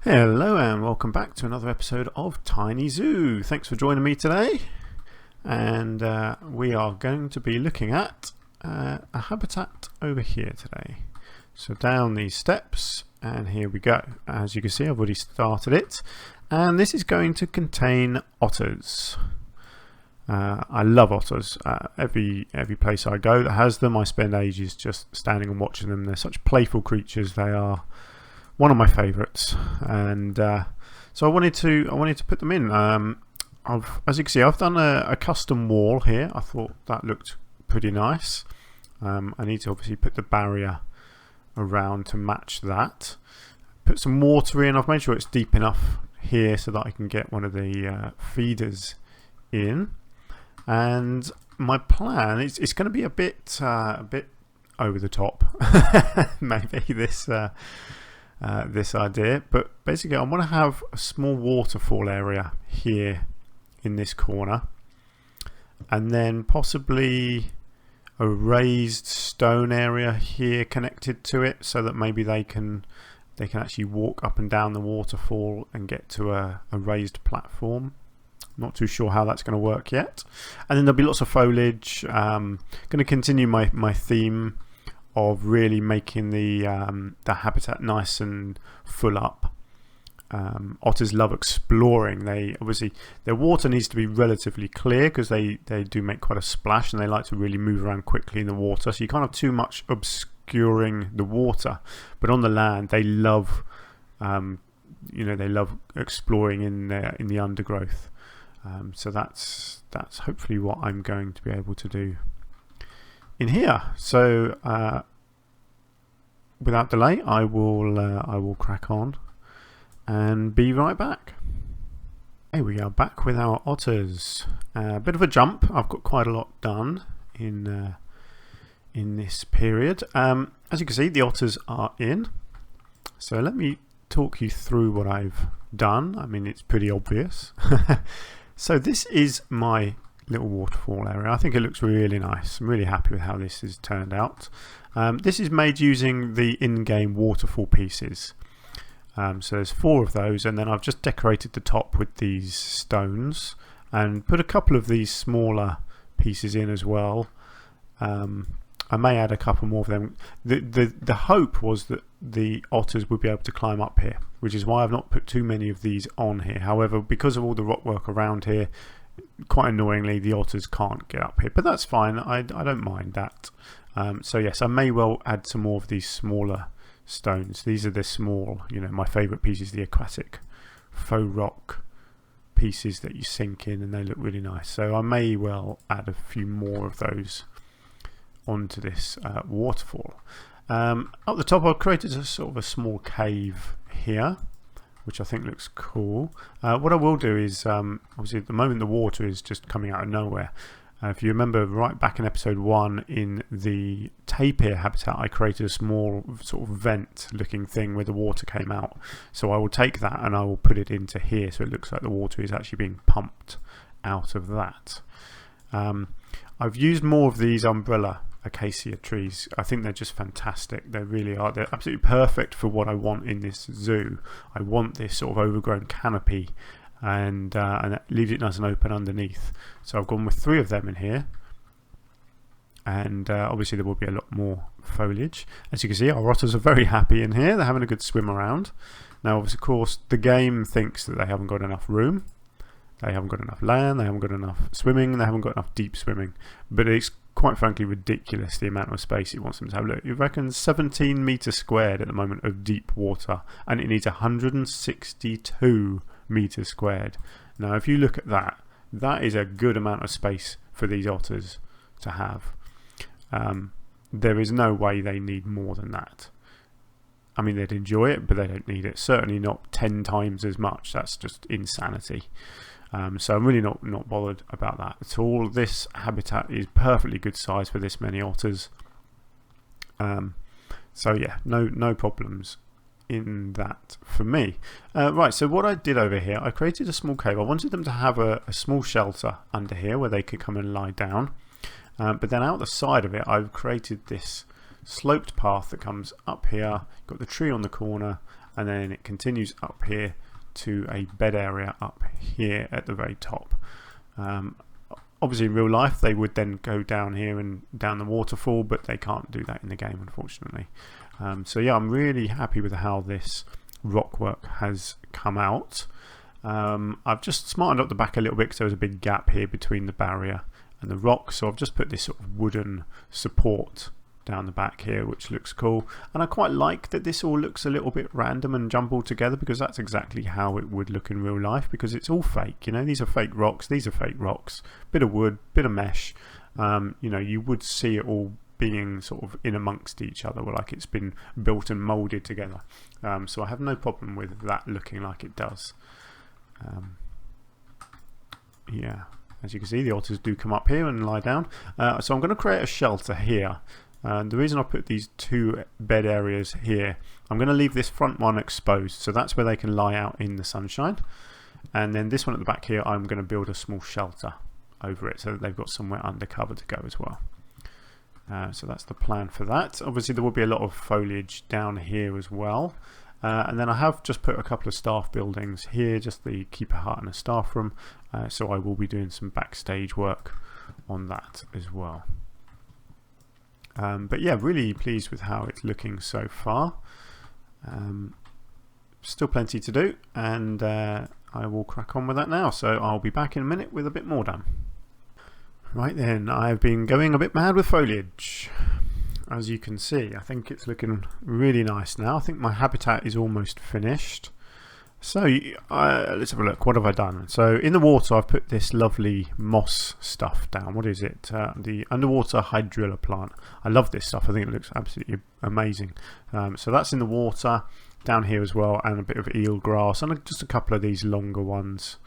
Hello and welcome back to another episode of Tiny Zoo. Thanks for joining me today, and we are going to be looking at a habitat over here today. So down these steps, and here we go. As you can see, I've already started it, and this is going to contain otters. I love otters. Every place I go that has them, I spend ages just standing and watching them. They're such playful creatures. They are one of my favourites, and so I wanted to put them in. As you can see, I've done a custom wall here. I thought that looked pretty nice. I need to obviously put the barrier around to match that. Put some water in. I've made sure it's deep enough here so that I can get one of the feeders in. And my plan is it's going to be a bit over the top, maybe this idea, but basically I want to have a small waterfall area here in this corner, and then possibly a raised stone area here connected to it, so that maybe they can actually walk up and down the waterfall and get to a raised platform. Not too sure how that's going to work yet. And then there'll be lots of foliage. Going to continue my theme of really making the habitat nice and full up. Otters love exploring. Their water needs to be relatively clear because they do make quite a splash, and they like to really move around quickly in the water. So you can't have too much obscuring the water. But on the land, they love, they love exploring in the undergrowth. So that's hopefully what I'm going to be able to do in here. So without delay, I will crack on and be right back. Hey, we are back with our otters. A bit of a jump. I've got quite a lot done in this period. As you can see, the otters are in. So let me talk you through what I've done. I mean, it's pretty obvious. So this is my little waterfall area. I think it looks really nice. I'm really happy with how this has turned out. This is made using the in-game waterfall pieces. So there's 4 of those, and then I've just decorated the top with these stones and put a couple of these smaller pieces in as well. I may add a couple more of them. The hope was that the otters would be able to climb up here, which is why I've not put too many of these on here. However, because of all the rock work around here, quite annoyingly, the otters can't get up here, but that's fine. I don't mind that. So yes, I may well add some more of these smaller stones. These are the small, my favourite pieces, the aquatic faux rock pieces that you sink in, and they look really nice. So I may well add a few more of those onto this waterfall. Up the top, I've created a sort of a small cave here, which I think looks cool. What I will do is, obviously at the moment the water is just coming out of nowhere. If you remember right back in episode 1 in the tapir habitat, I created a small sort of vent looking thing where the water came out. So I will take that and I will put it into here, so it looks like the water is actually being pumped out of that. I've used more of these umbrella acacia trees. I think they're just fantastic. They really are. They're absolutely perfect for what I want in this zoo. I want this sort of overgrown canopy, and it leaves it nice and open underneath. So I've gone with 3 of them in here, and obviously there will be a lot more foliage. As you can see, our otters are very happy in here. They're having a good swim around. Now, of course, the game thinks that they haven't got enough room. They haven't got enough land, they haven't got enough swimming, they haven't got enough deep swimming. But it's quite frankly ridiculous the amount of space it wants them to have. Look, you reckon 17 metres squared at the moment of deep water, and it needs 162 metres squared. Now, if you look at that, that is a good amount of space for these otters to have. There is no way they need more than that. I mean, they'd enjoy it, but they don't need it. Certainly not 10 times as much. That's just insanity. So I'm really not bothered about that at all. This habitat is perfectly good size for this many otters. So yeah, no problems in that for me. Right, so what I did over here, I created a small cave. I wanted them to have a small shelter under here where they could come and lie down. But then out the side of it, I've created this sloped path that comes up here. Got the tree on the corner, and then it continues up here to a bed area up here at the very top. Obviously in real life they would then go down here and down the waterfall, but they can't do that in the game, unfortunately. So yeah, I'm really happy with how this rock work has come out. I've just smartened up the back a little bit because there was a big gap here between the barrier and the rock, so I've just put this sort of wooden support down the back here, which looks cool. And I quite like that this all looks a little bit random and jumbled together, because that's exactly how it would look in real life, because it's all fake. You know, these are fake rocks, these are fake rocks, bit of wood, bit of mesh. You know, you would see it all being sort of in amongst each other, like it's been built and molded together. So I have no problem with that looking like it does. Yeah, as you can see, the otters do come up here and lie down. So I'm going to create a shelter here. The reason I put these two bed areas here, I'm going to leave this front one exposed, so that's where they can lie out in the sunshine. And then this one at the back here, I'm going to build a small shelter over it so that they've got somewhere under cover to go as well. So that's the plan for that. Obviously there will be a lot of foliage down here as well. And then I have just put a couple of staff buildings here, just the keeper hut and a staff room. So I will be doing some backstage work on that as well. But yeah, really pleased with how it's looking so far. Still plenty to do, and I will crack on with that now. So I'll be back in a minute with a bit more done. Right then, I've been going a bit mad with foliage. As you can see, I think it's looking really nice now. I think my habitat is almost finished. So let's have a look. What have I done? So in the water I've put this lovely moss stuff down. What is it? The underwater hydrilla plant. I love this stuff. I think it looks absolutely amazing. So that's in the water down here as well, and a bit of eel grass and just a couple of these longer ones.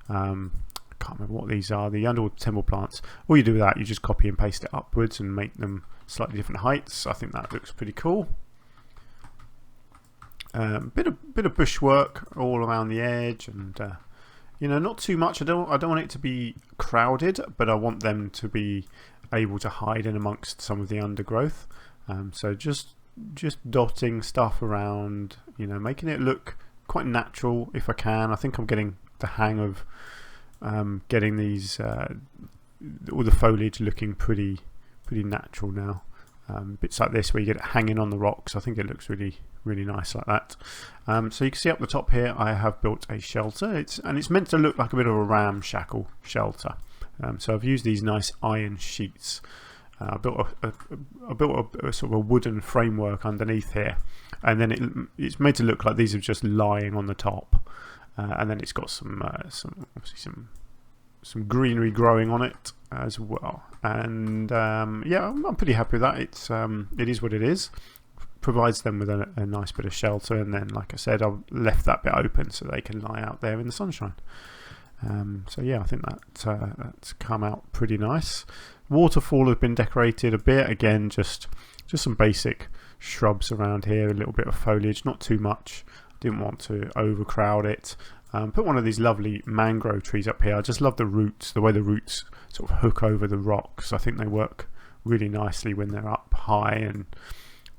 I can't remember what these are. The underwater temple plants. All you do with that, you just copy and paste it upwards and make them slightly different heights. I think that looks pretty cool. Bit of bushwork all around the edge, and you know, not too much. I don't want it to be crowded, but I want them to be able to hide in amongst some of the undergrowth. So just dotting stuff around, you know, making it look quite natural if I can. I think I'm getting the hang of getting these all the foliage looking pretty natural now. Bits like this where you get it hanging on the rocks. I think it looks really nice like that. So you can see up the top here I have built a shelter. It's meant to look like a bit of a ramshackle shelter. So I've used these nice iron sheets. I built a sort of a wooden framework underneath here, and then it's made to look like these are just lying on the top, and then it's got some greenery growing on it as well. And yeah, I'm pretty happy with that. It is what it is. Provides them with a nice bit of shelter, and then, like I said, I've left that bit open so they can lie out there in the sunshine. So yeah, I think that's come out pretty nice. Waterfall has been decorated a bit. Again, just some basic shrubs around here, a little bit of foliage, not too much. Didn't want to overcrowd it. Put one of these lovely mangrove trees up here. I just love the roots, the way the roots sort of hook over the rocks. I think they work really nicely when they're up high,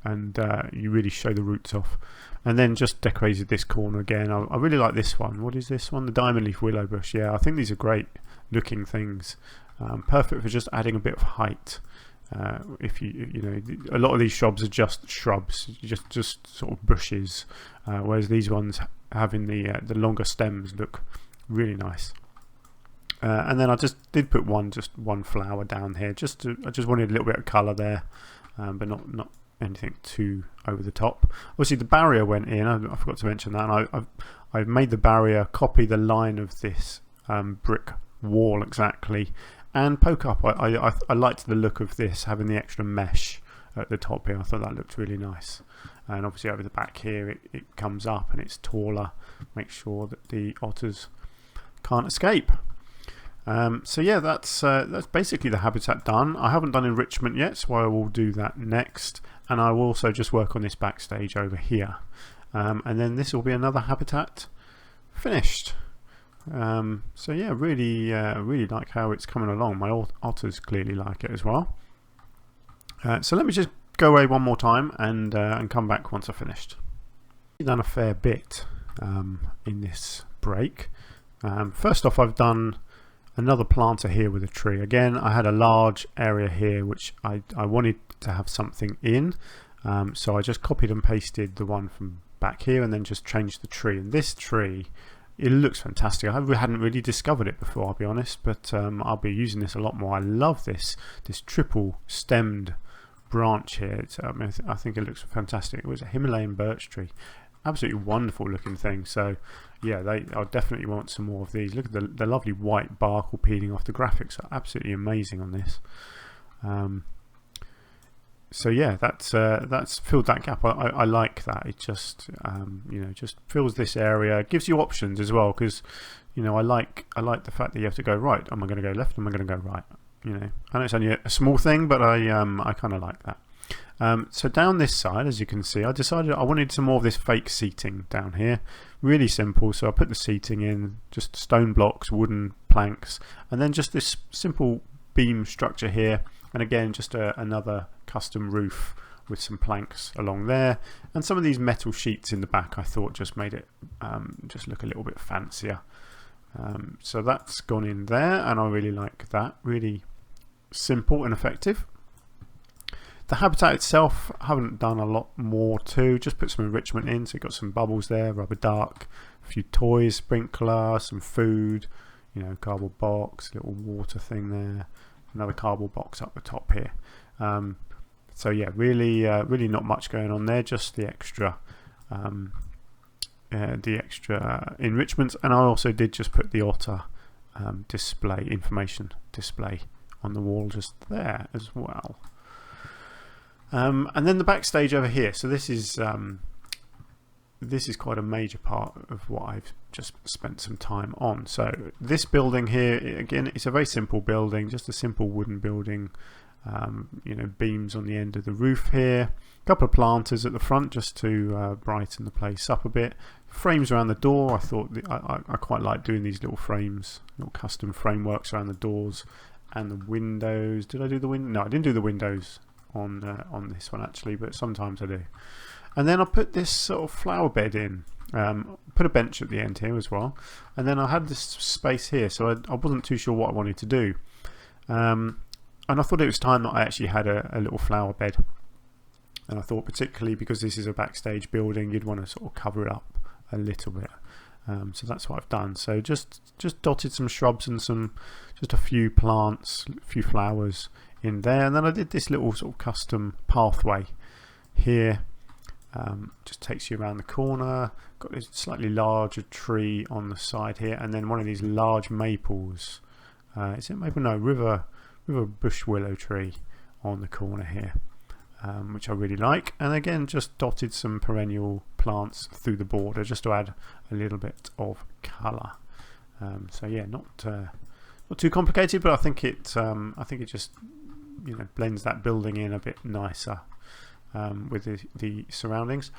and you really show the roots off. And then just decorated this corner again. I really like this one. What is this one? The diamond leaf willow bush. Yeah, I think these are great looking things. Perfect for just adding a bit of height. If you know, a lot of these shrubs are just shrubs, just sort of bushes, whereas these ones having the longer stems look really nice. And then I just did put just one flower down here. I just wanted a little bit of colour there, but not anything too over the top. Obviously the barrier went in. I forgot to mention that. And I've made the barrier copy the line of this brick wall exactly, and poke up. I liked the look of this, having the extra mesh at the top here. I thought that looked really nice. And obviously over the back here it comes up and it's taller. Make sure that the otters can't escape. So yeah, that's basically the habitat done. I haven't done enrichment yet, so I will do that next, and I will also just work on this backstage over here, and then this will be another habitat finished. So yeah, really like how it's coming along. My otters clearly like it as well. So let me just go away one more time and come back once I've finished. I've done a fair bit in this break. First off, I've done another planter here with a tree. Again, I had a large area here which I wanted to have something in, so I just copied and pasted the one from back here and then just changed the tree. And this tree, it looks fantastic. I hadn't really discovered it before, I'll be honest, but I'll be using this a lot more. I love this triple stemmed branch here. I think it looks fantastic. It was a Himalayan birch tree. Absolutely wonderful looking thing. So yeah, I'll definitely want some more of these. Look at the lovely white bark all peeling off. The graphics are absolutely amazing on this. So yeah, that's filled that gap. I like that. It just you know, just fills this area. It gives you options as well, because you know, I like the fact that you have to go right. Am I going to go left? Am I going to go right? You know, I know it's only a small thing, but I kind of like that. So down this side, as you can see, I decided I wanted some more of this fake seating down here. Really simple. So I put the seating in, just stone blocks, wooden planks, and then just this simple beam structure here. And again, just another custom roof with some planks along there, and some of these metal sheets in the back I thought just made it just look a little bit fancier. So that's gone in there, and I really like that. Really simple and effective. The habitat itself, I haven't done a lot more to, just put some enrichment in. So you've got some bubbles there, rubber duck, a few toys, sprinkler, some food, you know, cardboard box, little water thing there, another cardboard box up the top here. So yeah, really not much going on there, just the extra enrichments. And I also did just put the Otter information display on the wall just there as well. And then the backstage over here. So this is quite a major part of what I've just spent some time on. So this building here, again, it's a very simple building, just a simple wooden building. You know, beams on the end of the roof here. A couple of planters at the front just to brighten the place up a bit. Frames around the door. I thought I quite like doing these little frames, little custom frameworks around the doors and the windows. Did I do the window? No, I didn't do the windows on this one actually, but sometimes I do. And then I put this sort of flower bed in. Put a bench at the end here as well. And then I had this space here, so I wasn't too sure what I wanted to do. And I thought it was time that I actually had a little flower bed. And I thought, particularly because this is a backstage building, you'd want to sort of cover it up a little bit. So that's what I've done. So just dotted some shrubs and just a few plants, a few flowers in there. And then I did this little sort of custom pathway here. Just takes you around the corner. Got this slightly larger tree on the side here, and then one of these large maples. Is it maple? No, river bush willow tree on the corner here, which I really like. And again, just dotted some perennial plants through the border just to add a little bit of colour. So yeah, not too complicated, but I think it just, you know, blends that building in a bit nicer with the surroundings.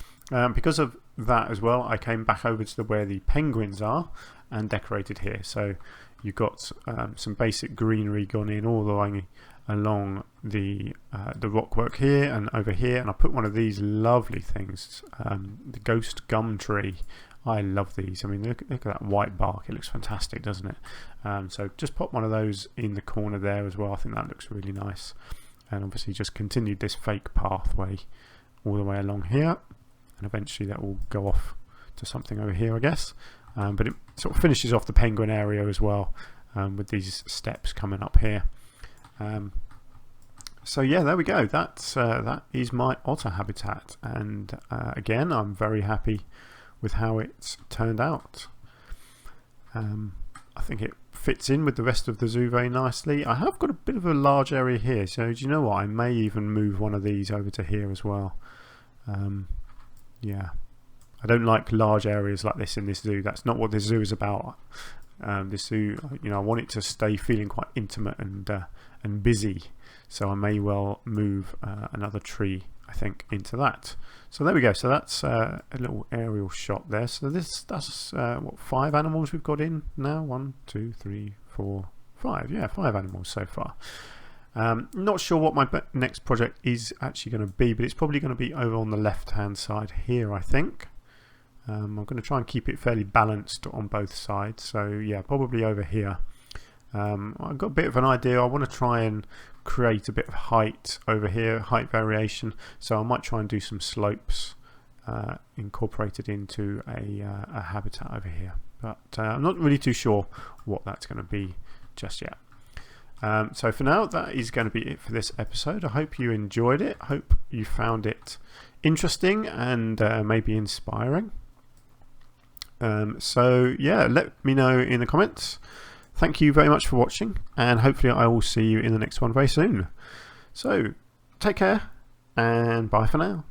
Because of that as well, I came back over to where the penguins are and decorated here. So you've got some basic greenery gone in all the way along the rockwork here and over here, and I put one of these lovely things, the ghost gum tree. I love these. I mean, look at that white bark. It looks fantastic, doesn't it? So just pop one of those in the corner there as well. I think that looks really nice. And obviously just continued this fake pathway all the way along here, and eventually that will go off to something over here, I guess. But it sort of finishes off the penguin area as well, with these steps coming up here. So yeah, there we go. That is my otter habitat, and again, I'm very happy with how it's turned out. I think it fits in with the rest of the zoo very nicely. I have got a bit of a large area here, so do you know what? I may even move one of these over to here as well. Yeah, I don't like large areas like this in this zoo. That's not what this zoo is about. This zoo, you know, I want it to stay feeling quite intimate and busy. So I may well move another tree, I think, into that. So there we go. So that's a little aerial shot there. So that's what, 5 animals we've got in now? 1, 2, 3, 4, 5. Yeah, 5 animals so far. Not sure what my next project is actually going to be, but it's probably going to be over on the left hand side here, I think. I'm going to try and keep it fairly balanced on both sides, so yeah, probably over here. I've got a bit of an idea. I want to try and create a bit of height over here, height variation, so I might try and do some slopes incorporated into a habitat over here, but I'm not really too sure what that's going to be just yet. So for now, that is going to be it for this episode. I hope you enjoyed it. I hope you found it interesting and maybe inspiring. So yeah, let me know in the comments. Thank you very much for watching, and hopefully I will see you in the next one very soon. So take care and bye for now.